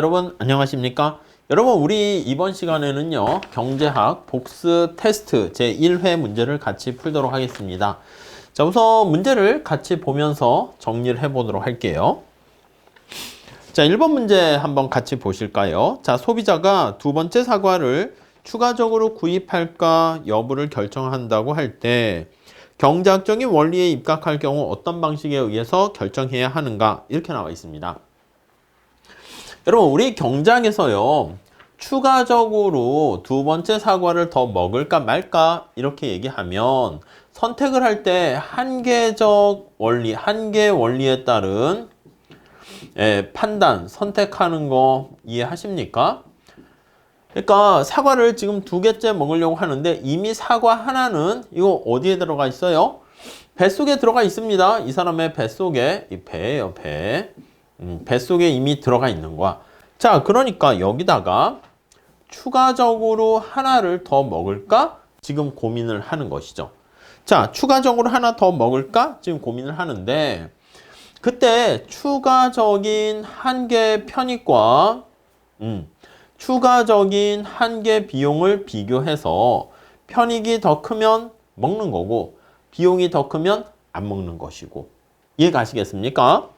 여러분 안녕하십니까? 여러분 우리 이번 시간에는요 경제학 복습 테스트 제1회 문제를 같이 풀도록 하겠습니다. 자, 우선 문제를 같이 보면서 정리를 해보도록 할게요. 자, 1번 문제 한번 같이 보실까요? 자, 소비자가 두 번째 사과를 추가적으로 구입할까 여부를 결정한다고 할 때 경제학적인 원리에 입각할 경우 어떤 방식에 의해서 결정해야 하는가, 이렇게 나와 있습니다. 여러분 우리 경제학에서요 추가적으로 두 번째 사과를 더 먹을까 말까 이렇게 얘기하면 선택을 할 때 한계적 원리, 한계 원리에 따른 판단, 선택하는 거 이해하십니까? 그러니까 사과를 지금 두 개째 먹으려고 하는데 이미 사과 하나는 이거 어디에 들어가 있어요? 뱃속에 들어가 있습니다. 이 사람의 뱃속에, 이 배예요, 배. 뱃속에 이미 들어가 있는 거야. 자, 그러니까 여기다가 추가적으로 하나를 더 먹을까? 지금 고민을 하는 것이죠. 자, 추가적으로 하나 더 먹을까? 지금 고민을 하는데 그때 추가적인 한계 편익과 추가적인 한계 비용을 비교해서 편익이 더 크면 먹는 거고 비용이 더 크면 안 먹는 것이고, 이해가시겠습니까?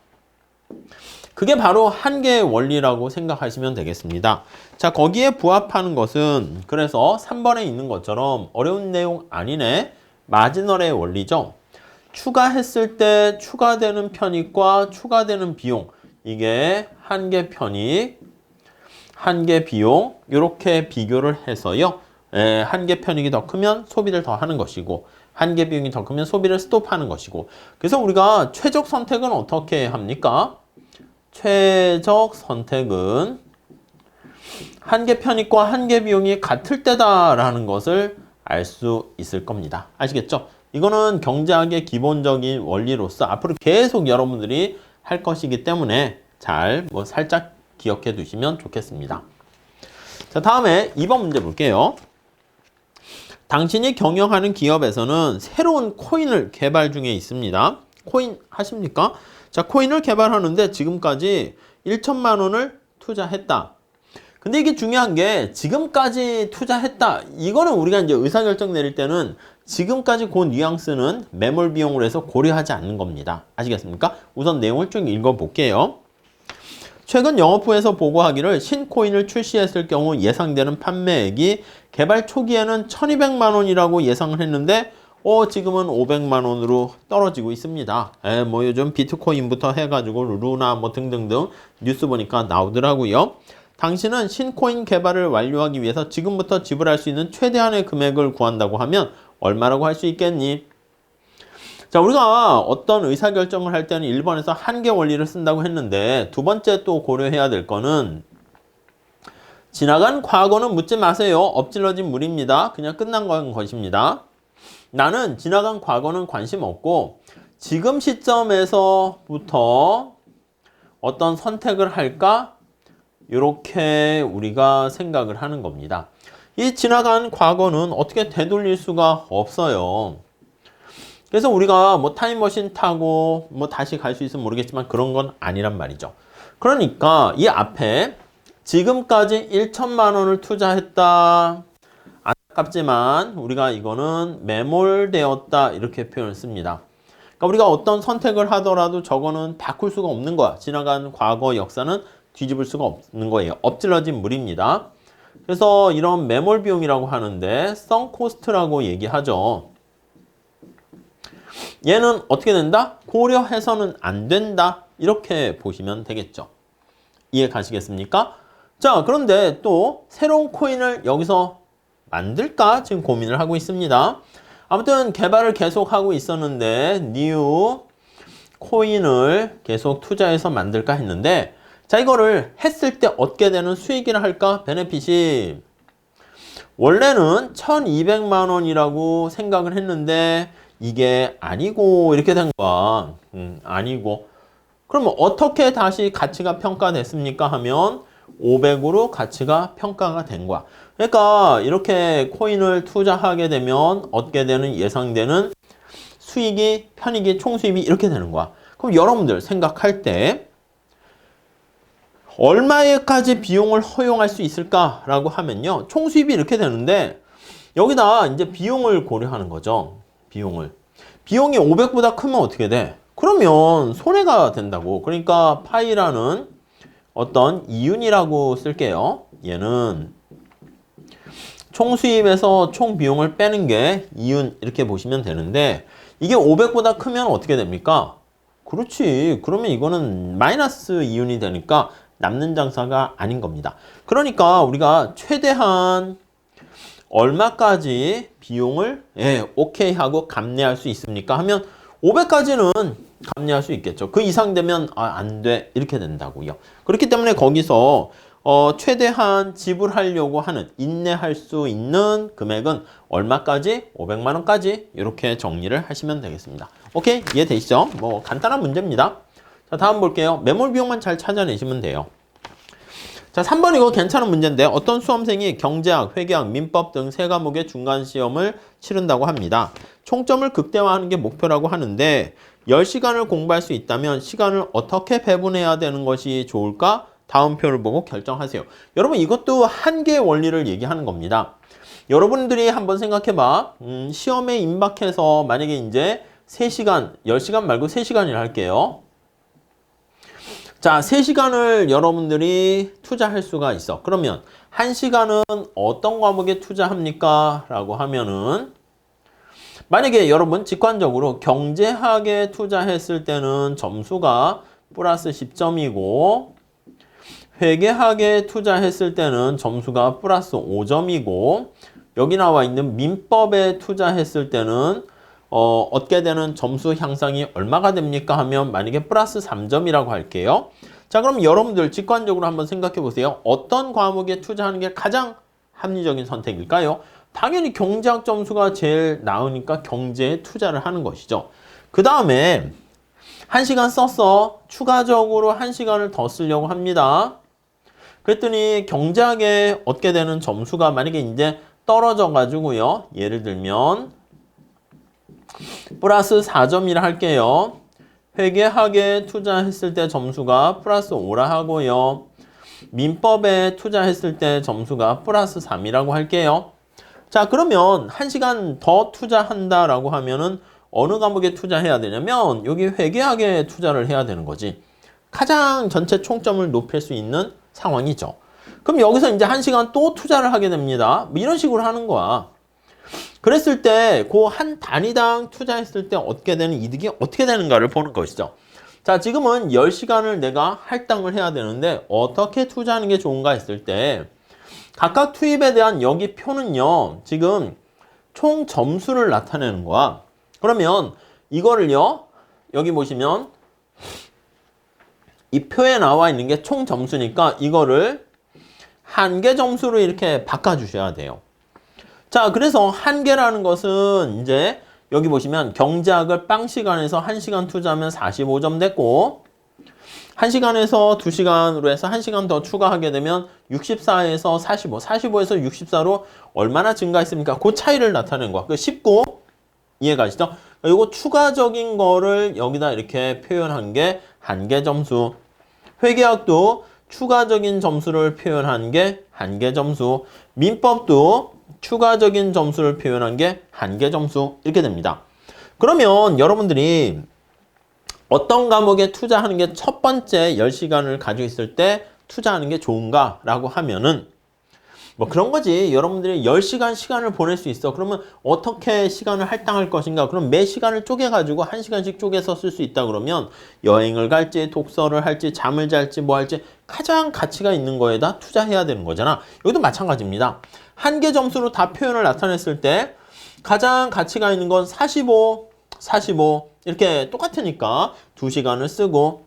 그게 바로 한계의 원리라고 생각하시면 되겠습니다. 자, 거기에 부합하는 것은 그래서 3번에 있는 것처럼 어려운 내용 아니네, 마지널의 원리죠. 추가했을 때 추가되는 편익과 추가되는 비용, 이게 한계 편익, 한계 비용 이렇게 비교를 해서요 한계 편익이 더 크면 소비를 더 하는 것이고 한계 비용이 더 크면 소비를 스톱하는 것이고, 그래서 우리가 최적 선택은 어떻게 합니까? 최적 선택은 한계 편익과 한계 비용이 같을 때다라는 것을 알 수 있을 겁니다. 아시겠죠? 이거는 경제학의 기본적인 원리로서 앞으로 계속 여러분들이 할 것이기 때문에 잘 살짝 기억해 두시면 좋겠습니다. 자, 다음에 2번 문제 볼게요. 당신이 경영하는 기업에서는 새로운 코인을 개발 중에 있습니다. 코인 하십니까? 자, 코인을 개발하는데 지금까지 1천만 원을 투자했다. 근데 이게 중요한 게 지금까지 투자했다. 이거는 우리가 이제 의사결정 내릴 때는 지금까지 그 뉘앙스는 매몰 비용으로 해서 고려하지 않는 겁니다. 아시겠습니까? 우선 내용을 쭉 읽어볼게요. 최근 영업부에서 보고하기를 신코인을 출시했을 경우 예상되는 판매액이 개발 초기에는 1200만 원이라고 예상을 했는데 지금은 500만 원으로 떨어지고 있습니다. 요즘 비트코인부터 해가지고 루나 등등등 뉴스 보니까 나오더라고요. 당신은 신코인 개발을 완료하기 위해서 지금부터 지불할 수 있는 최대한의 금액을 구한다고 하면 얼마라고 할 수 있겠니? 자, 우리가 어떤 의사결정을 할 때는 1번에서 한계 원리를 쓴다고 했는데 두 번째 또 고려해야 될 거는 지나간 과거는 묻지 마세요. 엎질러진 물입니다. 그냥 끝난 것입니다. 나는 지나간 과거는 관심 없고 지금 시점에서부터 어떤 선택을 할까? 이렇게 우리가 생각을 하는 겁니다. 이 지나간 과거는 어떻게 되돌릴 수가 없어요. 그래서 우리가 타임머신 타고 다시 갈 수 있으면 모르겠지만 그런 건 아니란 말이죠. 그러니까 이 앞에 지금까지 1천만 원을 투자했다. 안타깝지만 우리가 이거는 매몰되었다 이렇게 표현을 씁니다. 그러니까 우리가 어떤 선택을 하더라도 저거는 바꿀 수가 없는 거야. 지나간 과거 역사는 뒤집을 수가 없는 거예요. 엎질러진 물입니다. 그래서 이런 매몰 비용이라고 하는데 썬코스트라고 얘기하죠. 얘는 어떻게 된다? 고려해서는 안 된다. 이렇게 보시면 되겠죠. 이해 가시겠습니까? 자, 그런데 또 새로운 코인을 여기서 만들까? 지금 고민을 하고 있습니다. 아무튼 개발을 계속하고 있었는데 뉴 코인을 계속 투자해서 만들까 했는데 자, 이거를 했을 때 얻게 되는 수익이라 할까? 베네핏이 원래는 1200만 원이라고 생각을 했는데 이게 아니고 이렇게 된 거야. 아니고. 그러면 어떻게 다시 가치가 평가됐습니까? 하면 500으로 가치가 평가가 된 거야. 그러니까 이렇게 코인을 투자하게 되면 얻게 되는 예상되는 수익이, 편익이, 총수입이 이렇게 되는 거야. 그럼 여러분들 생각할 때 얼마에까지 비용을 허용할 수 있을까라고 하면요. 총 수입이 이렇게 되는데 여기다 이제 비용을 고려하는 거죠. 비용을. 비용이 500보다 크면 어떻게 돼? 그러면 손해가 된다고. 그러니까 파이라는 어떤 이윤이라고 쓸게요. 얘는 총 수입에서 총 비용을 빼는 게 이윤 이렇게 보시면 되는데 이게 500보다 크면 어떻게 됩니까? 그렇지. 그러면 이거는 마이너스 이윤이 되니까 남는 장사가 아닌 겁니다. 그러니까 우리가 최대한 얼마까지 비용을 오케이 하고 감내할 수 있습니까? 하면 500까지는 감내할 수 있겠죠. 그 이상 되면 안 돼. 이렇게 된다고요. 그렇기 때문에 거기서 최대한 지불하려고 하는 인내할 수 있는 금액은 얼마까지? 500만 원까지 이렇게 정리를 하시면 되겠습니다. 오케이? 이해되시죠? 뭐 간단한 문제입니다. 자, 다음 볼게요. 매몰 비용만 잘 찾아내시면 돼요. 자, 3번 이거 괜찮은 문제인데 어떤 수험생이 경제학, 회계학, 민법 등 세 과목의 중간 시험을 치른다고 합니다. 총점을 극대화하는 게 목표라고 하는데 10시간을 공부할 수 있다면 시간을 어떻게 배분해야 되는 것이 좋을까? 다음 표를 보고 결정하세요. 여러분 이것도 한계의 원리를 얘기하는 겁니다. 여러분들이 한번 생각해봐. 시험에 임박해서 만약에 이제 3시간, 10시간 말고 3시간이라 할게요. 자, 3시간을 여러분들이 투자할 수가 있어. 그러면 1시간은 어떤 과목에 투자합니까? 라고 하면은 만약에 여러분 직관적으로 경제학에 투자했을 때는 점수가 플러스 10점이고 회계학에 투자했을 때는 점수가 플러스 5점이고 여기 나와 있는 민법에 투자했을 때는 얻게 되는 점수 향상이 얼마가 됩니까? 하면 만약에 플러스 3점이라고 할게요. 자, 그럼 여러분들 직관적으로 한번 생각해 보세요. 어떤 과목에 투자하는 게 가장 합리적인 선택일까요? 당연히 경제학 점수가 제일 나으니까 경제에 투자를 하는 것이죠. 그 다음에 1시간 썼어. 추가적으로 1시간을 더 쓰려고 합니다. 그랬더니 경제학에 얻게 되는 점수가 만약에 이제 떨어져 가지고요. 예를 들면 플러스 4점이라 할게요. 회계학에 투자했을 때 점수가 플러스 5라 하고요. 민법에 투자했을 때 점수가 플러스 3이라고 할게요. 자, 그러면 1시간 더 투자한다라고 하면은 어느 과목에 투자해야 되냐면 여기 회계학에 투자를 해야 되는 거지. 가장 전체 총점을 높일 수 있는 상황이죠. 그럼 여기서 이제 1시간 또 투자를 하게 됩니다. 뭐 이런 식으로 하는 거야. 그랬을 때 그 한 단위당 투자했을 때 얻게 되는 이득이 어떻게 되는가를 보는 것이죠. 자, 지금은 10시간을 내가 할당을 해야 되는데 어떻게 투자하는 게 좋은가 했을 때 각각 투입에 대한 여기 표는요. 지금 총 점수를 나타내는 거야. 그러면 이거를요. 여기 보시면 이 표에 나와 있는 게 총 점수니까 이거를 한개 점수로 이렇게 바꿔주셔야 돼요. 자, 그래서 한계라는 것은 이제 여기 보시면 경제학을 빵 시간에서 1시간 투자하면 45점 됐고 1시간에서 2시간으로 해서 1시간 더 추가하게 되면 64에서 45, 45에서 64로 얼마나 증가했습니까? 그 차이를 나타내는 거야. 그 19 이해가시죠? 이거 추가적인 거를 여기다 이렇게 표현한 게 한계 점수. 회계학도 추가적인 점수를 표현한 게 한계 점수. 민법도 추가적인 점수를 표현한 게 한계 점수. 이렇게 됩니다. 그러면 여러분들이 어떤 과목에 투자하는 게 첫 번째 10시간을 가지고 있을 때 투자하는 게 좋은가? 라고 하면은 뭐 그런 거지. 여러분들이 10시간 시간을 보낼 수 있어. 그러면 어떻게 시간을 할당할 것인가? 그럼 매 시간을 쪼개가지고 1시간씩 쪼개서 쓸 수 있다 그러면 여행을 갈지, 독서를 할지, 잠을 잘지, 뭐 할지 가장 가치가 있는 거에다 투자해야 되는 거잖아. 여기도 마찬가지입니다. 한계 점수로 다 표현을 나타냈을 때 가장 가치가 있는 건 45, 45 이렇게 똑같으니까 2시간을 쓰고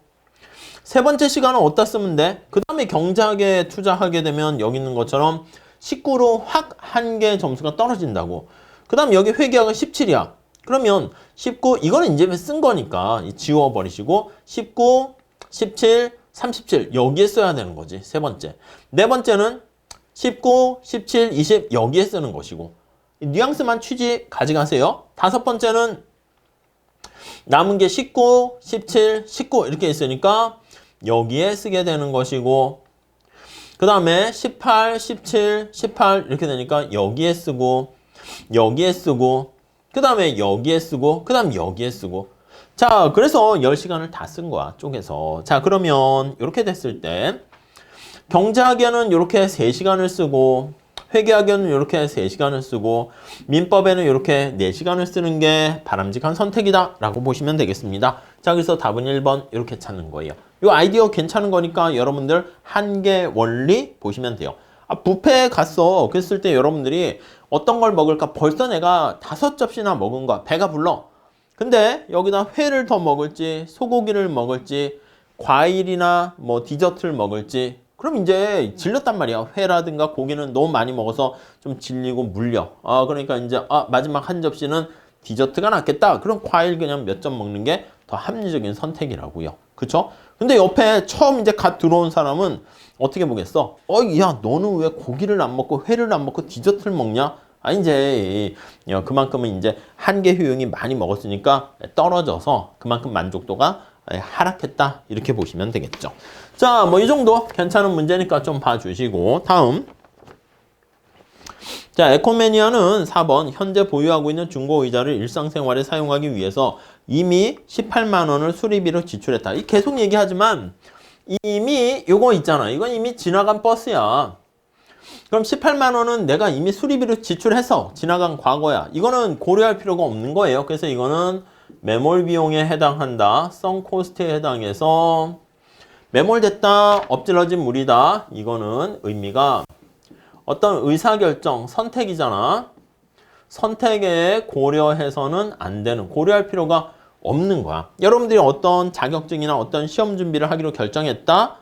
세 번째 시간은 어디다 쓰면 돼? 그 다음에 경제학에 투자하게 되면 여기 있는 것처럼 19로 확 한계 점수가 떨어진다고. 그 다음 여기 회계학은 17이야. 그러면 19, 이거는 이제 쓴 거니까 지워버리시고 19, 17, 37 여기에 써야 되는 거지. 세 번째. 네 번째는 19, 17, 20 여기에 쓰는 것이고 뉘앙스만 취지 가져가세요. 다섯 번째는 남은 게 19, 17, 19 이렇게 있으니까 여기에 쓰게 되는 것이고 그 다음에 18, 17, 18 이렇게 되니까 여기에 쓰고 여기에 쓰고 그 다음에 여기에 쓰고 그 다음 여기에 쓰고 자 그래서 10시간을 다 쓴 거야 쪼개서. 자 그러면 이렇게 됐을 때 경제학에는 이렇게 3시간을 쓰고 회계학에는 이렇게 3시간을 쓰고 민법에는 이렇게 4시간을 쓰는 게 바람직한 선택이다 라고 보시면 되겠습니다. 자 그래서 답은 1번 이렇게 찾는 거예요. 이 아이디어 괜찮은 거니까 여러분들 한계 원리 보시면 돼요. 뷔페에 갔어. 그랬을 때 여러분들이 어떤 걸 먹을까 벌써 내가 5접시나 먹은 거야. 배가 불러. 근데 여기다 회를 더 먹을지 소고기를 먹을지 과일이나 뭐 디저트를 먹을지 그럼 이제 질렸단 말이야. 회라든가 고기는 너무 많이 먹어서 좀 질리고 물려. 그러니까 이제 마지막 한 접시는 디저트가 낫겠다. 그럼 과일 그냥 몇 점 먹는 게 더 합리적인 선택이라고요. 그쵸? 근데 옆에 처음 이제 갓 들어온 사람은 어떻게 보겠어? 야, 너는 왜 고기를 안 먹고 회를 안 먹고 디저트를 먹냐? 이제 그만큼은 이제 한계 효용이 많이 먹었으니까 떨어져서 그만큼 만족도가 하락했다. 이렇게 보시면 되겠죠. 자, 뭐 이 정도 괜찮은 문제니까 좀 봐주시고 다음. 자, 에코매니아는 4번 현재 보유하고 있는 중고의자를 일상생활에 사용하기 위해서 이미 18만 원을 수리비로 지출했다. 계속 얘기하지만 이미 요거 있잖아. 이건 이미 지나간 버스야. 그럼 18만 원은 내가 이미 수리비로 지출해서 지나간 과거야. 이거는 고려할 필요가 없는 거예요. 그래서 이거는 매몰 비용에 해당한다. 썬코스트에 해당해서 매몰됐다, 엎질러진 물이다. 이거는 의미가 어떤 의사결정, 선택이잖아. 선택에 고려해서는 안 되는, 고려할 필요가 없는 거야. 여러분들이 어떤 자격증이나 어떤 시험 준비를 하기로 결정했다?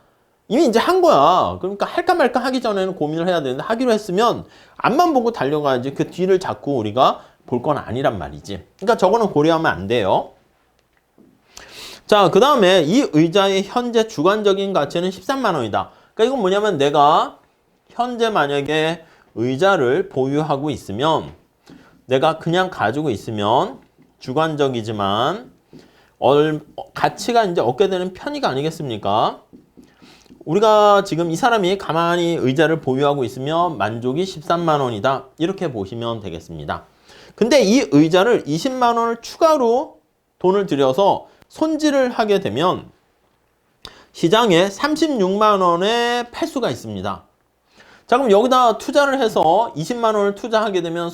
이미 이제 한 거야. 그러니까 할까 말까 하기 전에는 고민을 해야 되는데 하기로 했으면 앞만 보고 달려가야지 그 뒤를 자꾸 우리가 볼 건 아니란 말이지. 그러니까 저거는 고려하면 안 돼요. 자, 그 다음에 이 의자의 현재 주관적인 가치는 13만 원이다. 그러니까 이건 뭐냐면 내가 현재 만약에 의자를 보유하고 있으면 내가 그냥 가지고 있으면 주관적이지만 가치가 이제 얻게 되는 편의가 아니겠습니까? 우리가 지금 이 사람이 가만히 의자를 보유하고 있으면 만족이 13만 원이다. 이렇게 보시면 되겠습니다. 근데 이 의자를 20만 원을 추가로 돈을 들여서 손질을 하게 되면 시장에 36만 원에 팔 수가 있습니다. 자, 그럼 여기다 투자를 해서 20만 원을 투자하게 되면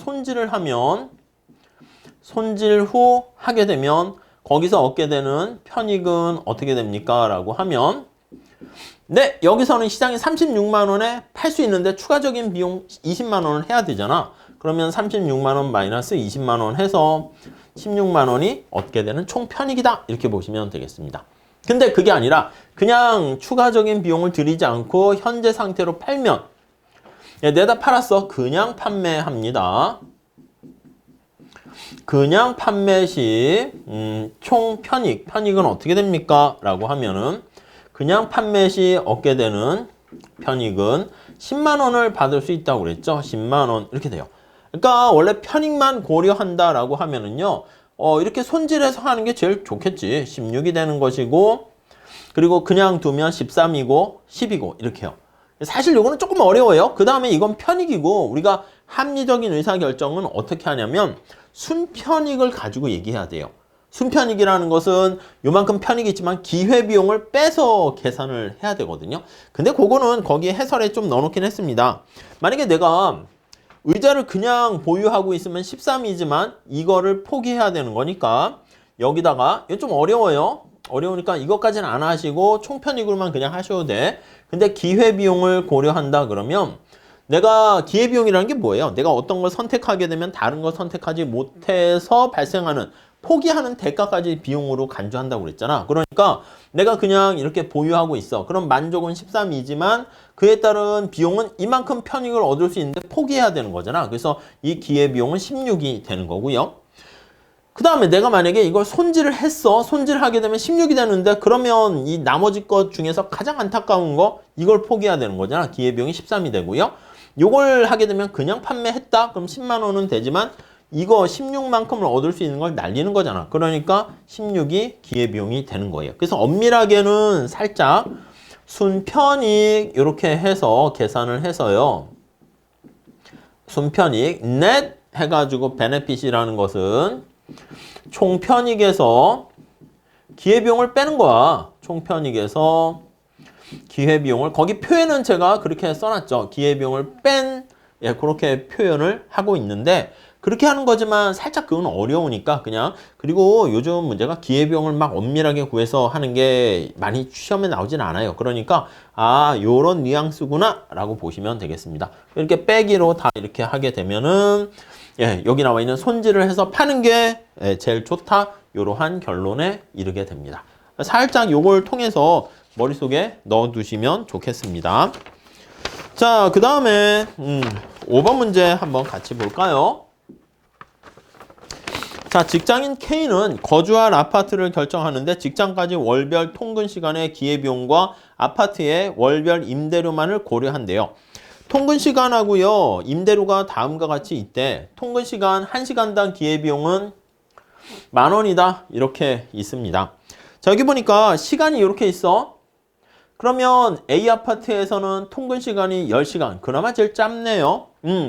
손질 후 하게 되면 거기서 얻게 되는 편익은 어떻게 됩니까? 라고 하면 네, 여기서는 시장에 36만 원에 팔 수 있는데 추가적인 비용 20만 원을 해야 되잖아. 그러면 36만 원 마이너스 20만 원 해서 16만 원이 얻게 되는 총 편익이다. 이렇게 보시면 되겠습니다. 근데 그게 아니라 그냥 추가적인 비용을 들이지 않고 현재 상태로 팔면 내다 팔았어. 그냥 판매합니다. 그냥 판매 시 총 편익은 어떻게 됩니까? 라고 하면은 그냥 판매 시 얻게 되는 편익은 10만 원을 받을 수 있다고 그랬죠. 10만 원 이렇게 돼요. 그러니까 원래 편익만 고려한다라고 하면은요. 이렇게 손질해서 하는 게 제일 좋겠지. 16이 되는 것이고 그리고 그냥 두면 13이고 10이고 이렇게요. 사실 요거는 조금 어려워요. 그 다음에 이건 편익이고 우리가 합리적인 의사결정은 어떻게 하냐면 순편익을 가지고 얘기해야 돼요. 순편익이라는 것은 요만큼 편익이 있지만 기회비용을 빼서 계산을 해야 되거든요. 근데 그거는 거기에 해설에 좀 넣어놓긴 했습니다. 만약에 내가 의자를 그냥 보유하고 있으면 13이지만 이거를 포기해야 되는 거니까 여기다가 이거 좀 어려워요. 어려우니까 이것까지는 안 하시고 총편익으로만 그냥 하셔도 돼. 근데 기회비용을 고려한다 그러면 내가 기회비용이라는 게 뭐예요? 내가 어떤 걸 선택하게 되면 다른 걸 선택하지 못해서 발생하는 포기하는 대가까지 비용으로 간주한다고 그랬잖아. 그러니까 내가 그냥 이렇게 보유하고 있어. 그럼 만족은 13이지만 그에 따른 비용은 이만큼 편익을 얻을 수 있는데 포기해야 되는 거잖아. 그래서 이 기회비용은 16이 되는 거고요. 그 다음에 내가 만약에 이걸 손질을 했어. 손질을 하게 되면 16이 되는데 그러면 이 나머지 것 중에서 가장 안타까운 거 이걸 포기해야 되는 거잖아. 기회비용이 13이 되고요. 요걸 하게 되면 그냥 판매했다. 그럼 10만 원은 되지만 이거 16만큼을 얻을 수 있는 걸 날리는 거잖아. 그러니까 16이 기회비용이 되는 거예요. 그래서 엄밀하게는 살짝 순편익 이렇게 해서 계산을 해서요. 순편익 net 해가지고 베네핏이라는 것은 총편익에서 기회비용을 빼는 거야. 총편익에서 기회비용을 거기 표현은 제가 그렇게 써놨죠. 기회비용을 뺀 예, 그렇게 표현을 하고 있는데 그렇게 하는 거지만 살짝 그건 어려우니까 그냥 그리고 요즘 문제가 기회비용을 막 엄밀하게 구해서 하는 게 많이 시험에 나오진 않아요. 그러니까 요런 뉘앙스구나 라고 보시면 되겠습니다. 이렇게 빼기로 다 이렇게 하게 되면은 예, 여기 나와 있는 손질을 해서 파는 게 예, 제일 좋다. 이러한 결론에 이르게 됩니다. 살짝 요걸 통해서 머릿속에 넣어두시면 좋겠습니다. 자, 그 다음에 5번 문제 한번 같이 볼까요? 자, 직장인 K는 거주할 아파트를 결정하는데 직장까지 월별 통근 시간의 기회비용과 아파트의 월별 임대료만을 고려한대요. 통근 시간하고요, 임대료가 다음과 같이 있대. 통근 시간 1시간당 기회비용은 10,000원이다. 이렇게 있습니다. 자, 여기 보니까 시간이 이렇게 있어. 그러면 A 아파트에서는 통근 시간이 10시간. 그나마 제일 짧네요.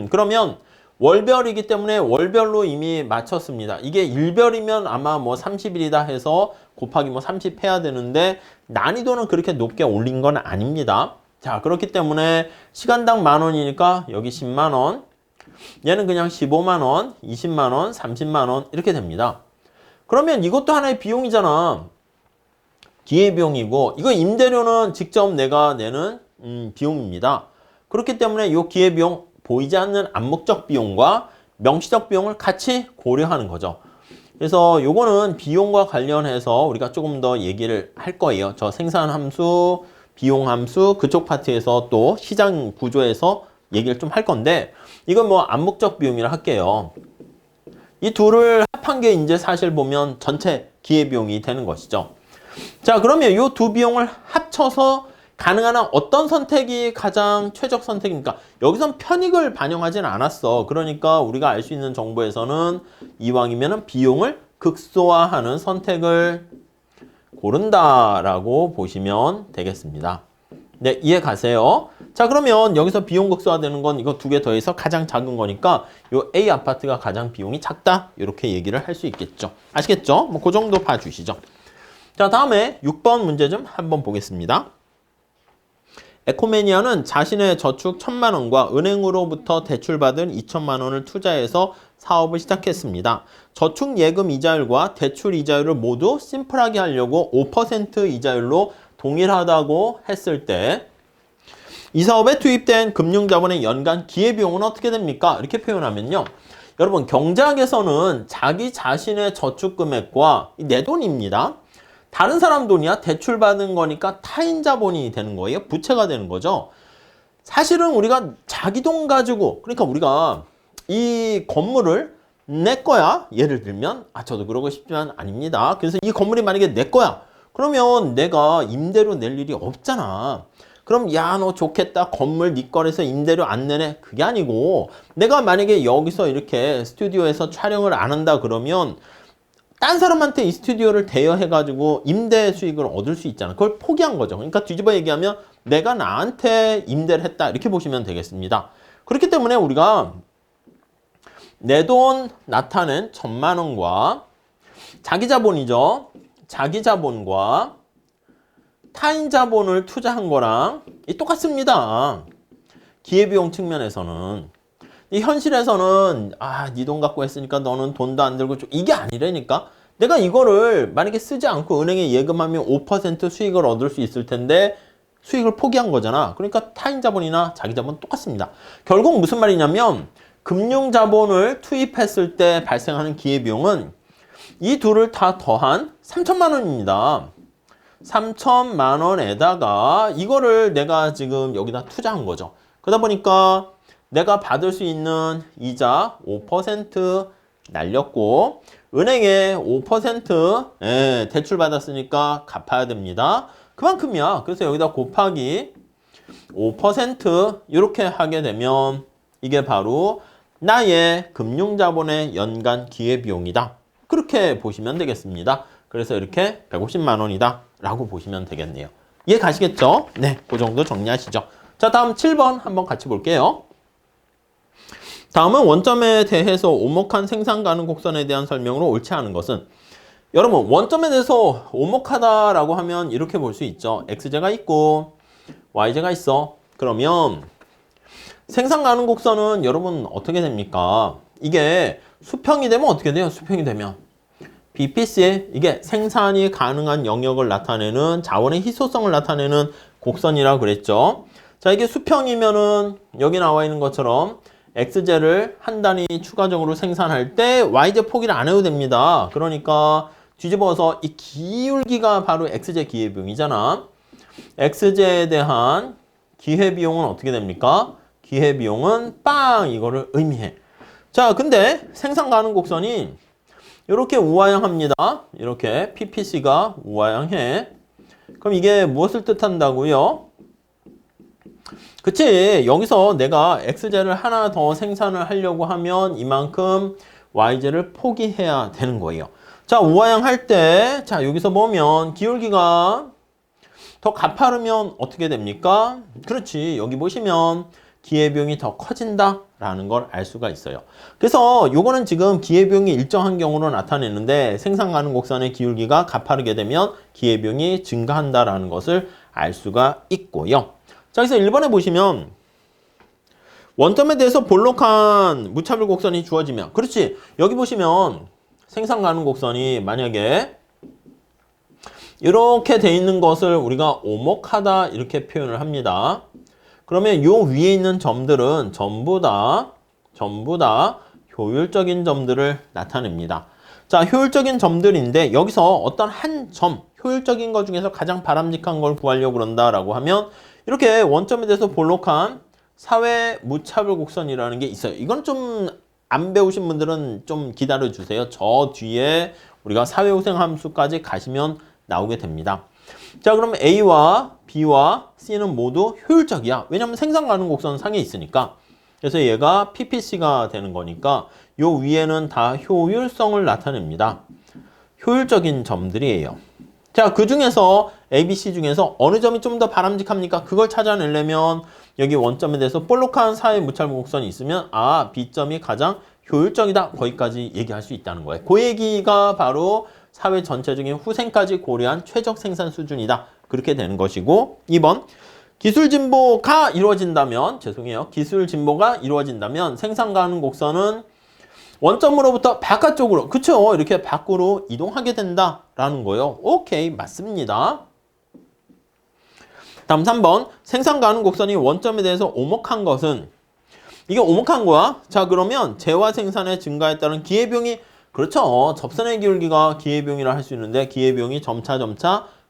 그러면 월별이기 때문에 월별로 이미 맞췄습니다. 이게 일별이면 아마 뭐 30일이다 해서 곱하기 뭐 30 해야 되는데 난이도는 그렇게 높게 올린 건 아닙니다. 자, 그렇기 때문에 시간당 10,000원이니까 여기 100,000원. 얘는 그냥 150,000원, 200,000원, 300,000원 이렇게 됩니다. 그러면 이것도 하나의 비용이잖아. 기회비용이고 이거 임대료는 직접 내가 내는 비용입니다. 그렇기 때문에 이 기회비용 보이지 않는 암묵적 비용과 명시적 비용을 같이 고려하는 거죠. 그래서 요거는 비용과 관련해서 우리가 조금 더 얘기를 할 거예요. 저 생산함수, 비용함수 그쪽 파트에서 또 시장 구조에서 얘기를 좀 할 건데 이건 뭐 암묵적 비용이라 할게요. 이 둘을 합한 게 이제 사실 보면 전체 기회비용이 되는 것이죠. 자, 그러면 이 두 비용을 합쳐서 가능한 한 어떤 선택이 가장 최적 선택입니까? 여기선 편익을 반영하진 않았어. 그러니까 우리가 알 수 있는 정보에서는 이왕이면 비용을 극소화하는 선택을 고른다라고 보시면 되겠습니다. 네, 이해 가세요? 자, 그러면 여기서 비용 극소화되는 건 이거 두 개 더해서 가장 작은 거니까 요 A 아파트가 가장 비용이 작다. 이렇게 얘기를 할 수 있겠죠. 아시겠죠? 뭐 그 정도 봐주시죠. 자, 다음에 6번 문제 좀 한번 보겠습니다. 에코매니아는 자신의 저축 1,000,000원과 은행으로부터 대출받은 2,000,000원을 투자해서 사업을 시작했습니다. 저축 예금 이자율과 대출 이자율을 모두 심플하게 하려고 5% 이자율로 동일하다고 했을 때 이 사업에 투입된 금융자본의 연간 기회비용은 어떻게 됩니까? 이렇게 표현하면요. 여러분, 경제학에서는 자기 자신의 저축 금액과 내 돈입니다. 다른 사람 돈이야. 대출받은 거니까 타인 자본이 되는 거예요. 부채가 되는 거죠. 사실은 우리가 자기 돈 가지고 그러니까 우리가 이 건물을 내 거야. 예를 들면 저도 그러고 싶지만 아닙니다. 그래서 이 건물이 만약에 내 거야. 그러면 내가 임대료 낼 일이 없잖아. 그럼 야, 너 좋겠다. 건물 네 거라서 임대료 안 내네. 그게 아니고 내가 만약에 여기서 이렇게 스튜디오에서 촬영을 안 한다 그러면 딴 사람한테 이 스튜디오를 대여해가지고 임대 수익을 얻을 수 있잖아. 그걸 포기한 거죠. 그러니까 뒤집어 얘기하면 내가 나한테 임대를 했다. 이렇게 보시면 되겠습니다. 그렇기 때문에 우리가 내 돈 나타낸 1,000,000원과 자기 자본이죠. 자기 자본과 타인 자본을 투자한 거랑 똑같습니다. 기회비용 측면에서는. 이 현실에서는 네 돈 갖고 했으니까 너는 돈도 안 들고 이게 아니라니까. 내가 이거를 만약에 쓰지 않고 은행에 예금하면 5% 수익을 얻을 수 있을 텐데 수익을 포기한 거잖아. 그러니까 타인 자본이나 자기 자본 똑같습니다. 결국 무슨 말이냐면 금융 자본을 투입했을 때 발생하는 기회비용은 이 둘을 다 더한 3,000,000원입니다. 3,000,000원에다가 이거를 내가 지금 여기다 투자한 거죠. 그러다 보니까 내가 받을 수 있는 이자 5% 날렸고 은행에 5% 대출 받았으니까 갚아야 됩니다. 그만큼이야. 그래서 여기다 곱하기 5% 이렇게 하게 되면 이게 바로 나의 금융자본의 연간 기회비용이다. 그렇게 보시면 되겠습니다. 그래서 이렇게 150만 원이다 라고 보시면 되겠네요. 이해 가시겠죠? 네, 그 정도 정리하시죠. 자, 다음 7번 한번 같이 볼게요. 다음은 원점에 대해서 오목한 생산 가능 곡선에 대한 설명으로 옳지 않은 것은, 여러분 원점에 대해서 오목하다라고 하면 이렇게 볼 수 있죠. x제가 있고 y제가 있어. 그러면 생산 가능 곡선은 여러분 어떻게 됩니까? 이게 수평이 되면 어떻게 돼요? 수평이 되면 BPC에 이게 생산이 가능한 영역을 나타내는 자원의 희소성을 나타내는 곡선이라고 그랬죠. 자, 이게 수평이면은 여기 나와 있는 것처럼 x제를 한 단위 추가적으로 생산할 때 y제 포기를 안 해도 됩니다. 그러니까 뒤집어서 이 기울기가 바로 x제 기회비용이잖아. x제에 대한 기회비용은 어떻게 됩니까? 기회비용은 빵 이거를 의미해. 자, 근데 생산 가능 곡선이 이렇게 우하향합니다. 이렇게 PPC가 우하향해. 그럼 이게 무엇을 뜻한다고요? 그치, 여기서 내가 x제를 하나 더 생산을 하려고 하면 이만큼 y제를 포기해야 되는 거예요. 자, 우하향 할 때, 자, 여기서 보면 기울기가 더 가파르면 어떻게 됩니까? 그렇지, 여기 보시면 기회비용이 더 커진다라는 걸 알 수가 있어요. 그래서 요거는 지금 기회비용이 일정한 경우로 나타내는데 생산 가능 곡선의 기울기가 가파르게 되면 기회비용이 증가한다라는 것을 알 수가 있고요. 자, 그래서 1번에 보시면 원점에 대해서 볼록한 무차별 곡선이 주어지면, 그렇지, 여기 보시면 생산 가능 곡선이 만약에 이렇게 돼 있는 것을 우리가 오목하다 이렇게 표현을 합니다. 그러면 요 위에 있는 점들은 전부 다 효율적인 점들을 나타냅니다. 자, 효율적인 점들인데 여기서 어떤 한 점, 효율적인 것 중에서 가장 바람직한 걸 구하려고 그런다라고 하면 이렇게 원점에 대해서 볼록한 사회 무차별 곡선이라는 게 있어요. 이건 좀 안 배우신 분들은 좀 기다려 주세요. 저 뒤에 우리가 사회우생 함수까지 가시면 나오게 됩니다. 자, 그럼 A와 B와 C는 모두 효율적이야. 왜냐면 생산 가능 곡선 상에 있으니까. 그래서 얘가 PPC가 되는 거니까 요 위에는 다 효율성을 나타냅니다. 효율적인 점들이에요. 자, 그 중에서 A, B, C 중에서 어느 점이 좀 더 바람직합니까? 그걸 찾아내려면 여기 원점에 대해서 볼록한 사회 무차별 곡선이 있으면 아, B점이 가장 효율적이다. 거기까지 얘기할 수 있다는 거예요. 그 얘기가 바로 사회 전체적인 후생까지 고려한 최적 생산 수준이다. 그렇게 되는 것이고, 2번 기술 진보가 이루어진다면, 기술 진보가 이루어진다면 생산 가능 곡선은 원점으로부터 바깥쪽으로, 그쵸? 이렇게 밖으로 이동하게 된다라는 거예요. 오케이, 맞습니다. 다음 3번 생산 가능 곡선이 원점에 대해서 오목한 것은, 이게 오목한 거야. 자, 그러면 재화 생산의 증가에 따른 기회비용이, 그렇죠, 접선의 기울기가 기회비용이라 할 수 있는데 기회비용이 점차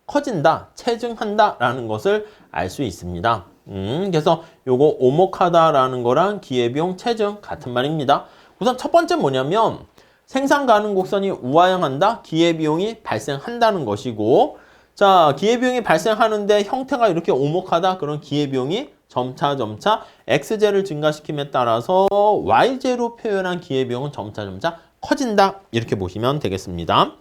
커진다, 체증한다 라는 것을 알 수 있습니다. 그래서 요거 오목하다라는 거랑 기회비용 체증 같은 말입니다. 우선 첫 번째 뭐냐면 생산 가능 곡선이 우하향한다, 기회비용이 발생한다는 것이고, 자, 기회비용이 발생하는데 형태가 이렇게 오목하다, 그런 기회비용이 점차 x제를 증가시킴에 따라서 y제로 표현한 기회비용은 점차 커진다, 이렇게 보시면 되겠습니다.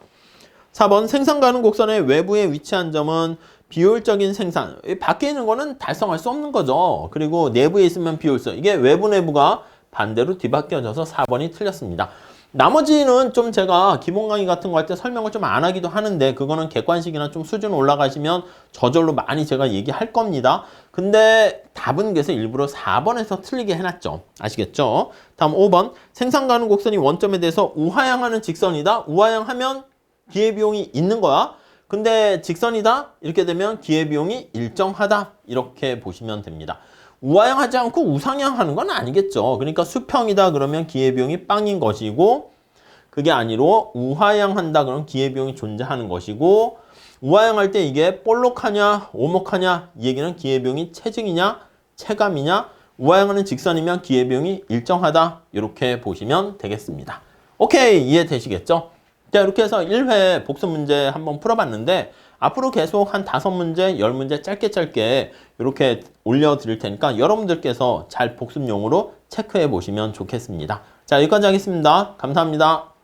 4번 생산 가능 곡선의 외부에 위치한 점은 비효율적인 생산, 밖에 있는 거는 달성할 수 없는 거죠. 그리고 내부에 있으면 비효율성, 이게 외부 내부가 반대로 뒤바뀌어져서 4번이 틀렸습니다. 나머지는 좀 제가 기본 강의 같은 거 할 때 설명을 좀 안 하기도 하는데 그거는 객관식이나 좀 수준 올라가시면 저절로 많이 제가 얘기할 겁니다. 근데 답은 그래서 일부러 4번에서 틀리게 해놨죠. 아시겠죠? 다음 5번 생산 가능 곡선이 원점에 대해서 우하향하는 직선이다. 우하향하면 기회비용이 있는 거야. 근데 직선이다 이렇게 되면 기회비용이 일정하다 이렇게 보시면 됩니다. 우하향하지 않고 우상향하는 건 아니겠죠. 그러니까 수평이다 그러면 기회비용이 빵인 것이고, 그게 아니로 우하향한다 그러면 기회비용이 존재하는 것이고, 우하향할 때 이게 볼록하냐 오목하냐 이 얘기는 기회비용이 체증이냐 체감이냐, 우하향하는 직선이면 기회비용이 일정하다 이렇게 보시면 되겠습니다. 오케이, 이해되시겠죠? 자, 이렇게 해서 1회 복습 문제 한번 풀어봤는데 앞으로 계속 한 5문제, 10문제 짧게 이렇게 올려드릴 테니까 여러분들께서 잘 복습용으로 체크해 보시면 좋겠습니다. 자, 여기까지 하겠습니다. 감사합니다.